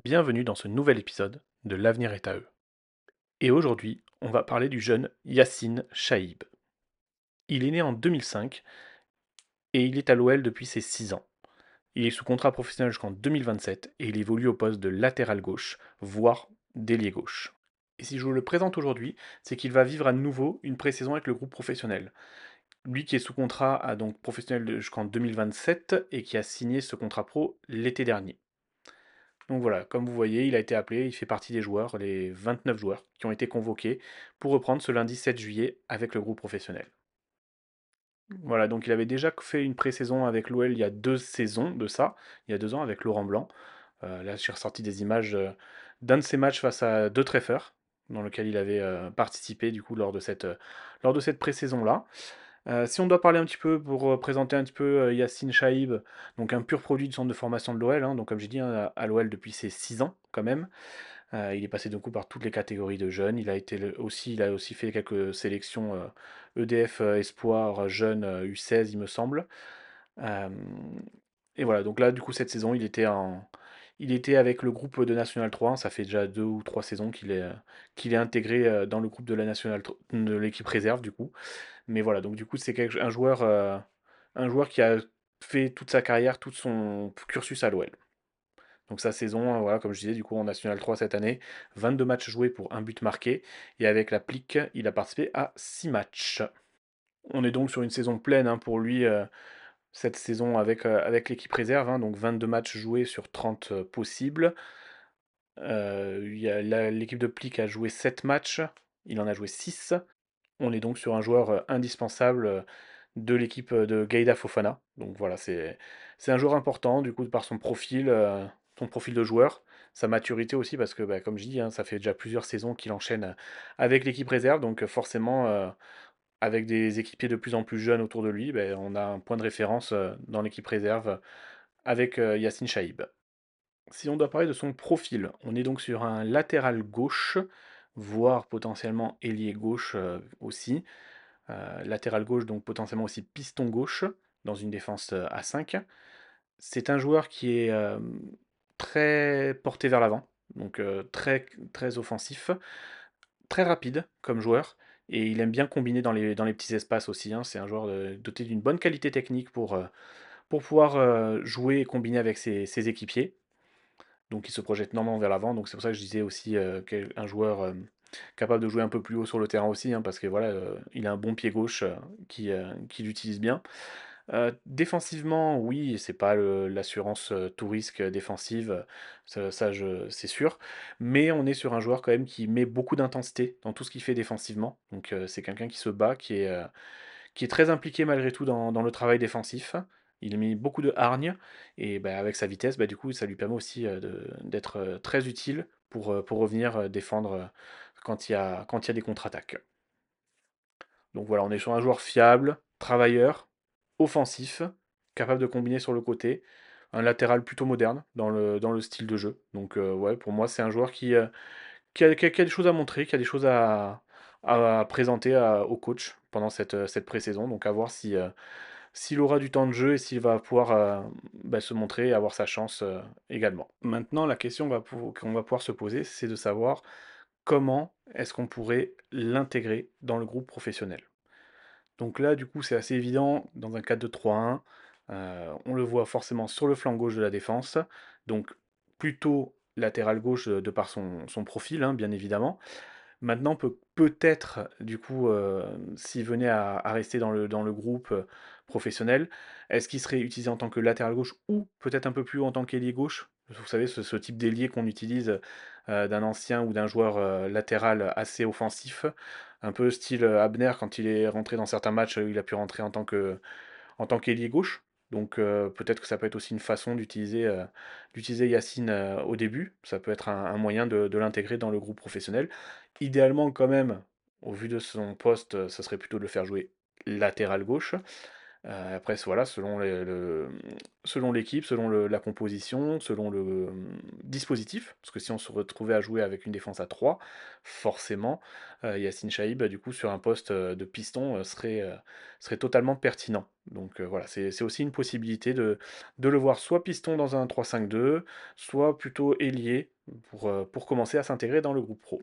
Bienvenue dans ce nouvel épisode de L'avenir est à eux. Et aujourd'hui, on va parler du jeune Yassine Chaïb. Il est né en 2005 et il est à l'OL depuis ses 6 ans. Il est sous contrat professionnel jusqu'en 2027 et il évolue au poste de latéral gauche, voire d'ailier gauche. Et si je vous le présente aujourd'hui, c'est qu'il va vivre à nouveau une pré-saison avec le groupe professionnel. Lui qui est sous contrat a donc professionnel jusqu'en 2027 et qui a signé ce contrat pro l'été dernier. Donc voilà, comme vous voyez, il a été appelé, il fait partie des joueurs, les 29 joueurs qui ont été convoqués pour reprendre ce lundi 7 juillet avec le groupe professionnel. Voilà, donc il avait déjà fait une pré-saison avec l'OL il y a 2 saisons de ça, il y a 2 ans avec Laurent Blanc. Là, j'ai ressorti des images d'un de ses matchs face à De Treffert, dans lequel il avait participé du coup lors de cette pré-saison-là. Si on doit parler un petit peu pour présenter un petit peu Yassine Chaïb, donc un pur produit du centre de formation de l'OL, donc comme j'ai dit, hein, à l'OL depuis ses 6 ans quand même. Il est passé du coup par toutes les catégories de jeunes. Il a aussi fait quelques sélections EDF Espoir Jeunes U16, il me semble. Euh, et voilà, donc là, du coup, cette saison, il était avec le groupe de National 3. Ça fait déjà 2 ou 3 saisons qu'il est intégré dans le groupe de la National 3 de l'équipe réserve, du coup. Mais voilà, donc du coup, c'est un joueur qui a fait toute sa carrière, tout son cursus à l'OL. Donc sa saison, voilà, comme je disais, du coup en National 3 cette année, 22 matchs joués pour un but marqué. Et avec la Plique, il a participé à 6 matchs. On est donc sur une saison pleine pour lui, cette saison avec l'équipe réserve, donc 22 matchs joués sur 30 possibles. L'équipe de Plique a joué 7 matchs, il en a joué 6. On est donc sur un joueur indispensable de l'équipe de Gaïda Fofana. Donc voilà, c'est un joueur important, du coup, par son profil de joueur, sa maturité aussi, parce que, bah, comme je dis, ça fait déjà plusieurs saisons qu'il enchaîne avec l'équipe réserve. Donc forcément, avec des équipiers de plus en plus jeunes autour de lui, ben, on a un point de référence dans l'équipe réserve avec Yassine Chaïb. Si on doit parler de son profil, on est donc sur un latéral gauche, voire potentiellement ailier gauche aussi. Latéral gauche, donc potentiellement aussi piston gauche, dans une défense à 5. C'est un joueur qui est très porté vers l'avant, donc très, très offensif, très rapide comme joueur, et il aime bien combiner dans les petits espaces aussi. C'est un joueur doté d'une bonne qualité technique pour pouvoir jouer et combiner avec ses équipiers. Donc il se projette énormément vers l'avant, donc c'est pour ça que je disais aussi qu'un joueur capable de jouer un peu plus haut sur le terrain aussi, parce que voilà, il a un bon pied gauche qui l'utilise bien. Défensivement, oui, c'est pas l'assurance tout risque défensive, c'est sûr, mais on est sur un joueur quand même qui met beaucoup d'intensité dans tout ce qu'il fait défensivement. Donc c'est quelqu'un qui se bat, qui est très impliqué malgré tout dans le travail défensif. Il a mis beaucoup de hargne et bah, avec sa vitesse, bah, du coup, ça lui permet aussi d'être très utile pour revenir défendre quand il y a des contre-attaques. Donc voilà, on est sur un joueur fiable, travailleur, offensif, capable de combiner sur le côté, un latéral plutôt moderne dans le style de jeu. Donc ouais, pour moi, c'est un joueur qui a des choses à montrer, qui a des choses à présenter au coach pendant cette pré-saison. Donc à voir s'il aura du temps de jeu et s'il va pouvoir bah, se montrer et avoir sa chance également. Maintenant, la question qu'on va pouvoir se poser, c'est de savoir comment est-ce qu'on pourrait l'intégrer dans le groupe professionnel. Donc là, du coup, c'est assez évident, dans un 4-2-3-1, on le voit forcément sur le flanc gauche de la défense, donc plutôt latéral gauche de par son profil, bien évidemment. Maintenant, peut-être, du coup, s'il venait à rester dans le groupe professionnel, est-ce qu'il serait utilisé en tant que latéral gauche ou peut-être un peu plus haut en tant qu'ailier gauche? Vous savez, ce type d'ailier qu'on utilise d'un ancien ou d'un joueur latéral assez offensif, un peu style Abner quand il est rentré dans certains matchs, il a pu rentrer en tant qu'ailier gauche. Donc peut-être que ça peut être aussi une façon d'utiliser Yacine au début. Ça peut être un moyen de l'intégrer dans le groupe professionnel. Idéalement quand même, au vu de son poste, ça serait plutôt de le faire jouer latéral gauche. Après, voilà, selon l'équipe, selon la composition, selon le dispositif, parce que si on se retrouvait à jouer avec une défense à 3, forcément, Yacine Chaïb, du coup, sur un poste de piston, serait totalement pertinent. Donc voilà, c'est aussi une possibilité de le voir soit piston dans un 3-5-2, soit plutôt ailier pour commencer à s'intégrer dans le groupe pro.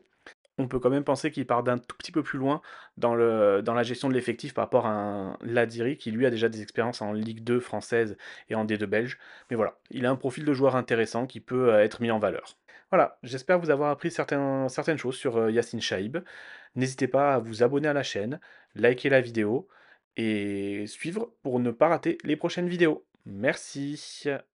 On peut quand même penser qu'il part d'un tout petit peu plus loin dans la gestion de l'effectif par rapport à un Ladiri qui lui a déjà des expériences en Ligue 2 française et en D2 belge. Mais voilà, il a un profil de joueur intéressant qui peut être mis en valeur. Voilà, j'espère vous avoir appris certaines choses sur Yacine Chaïb. N'hésitez pas à vous abonner à la chaîne, liker la vidéo et suivre pour ne pas rater les prochaines vidéos. Merci.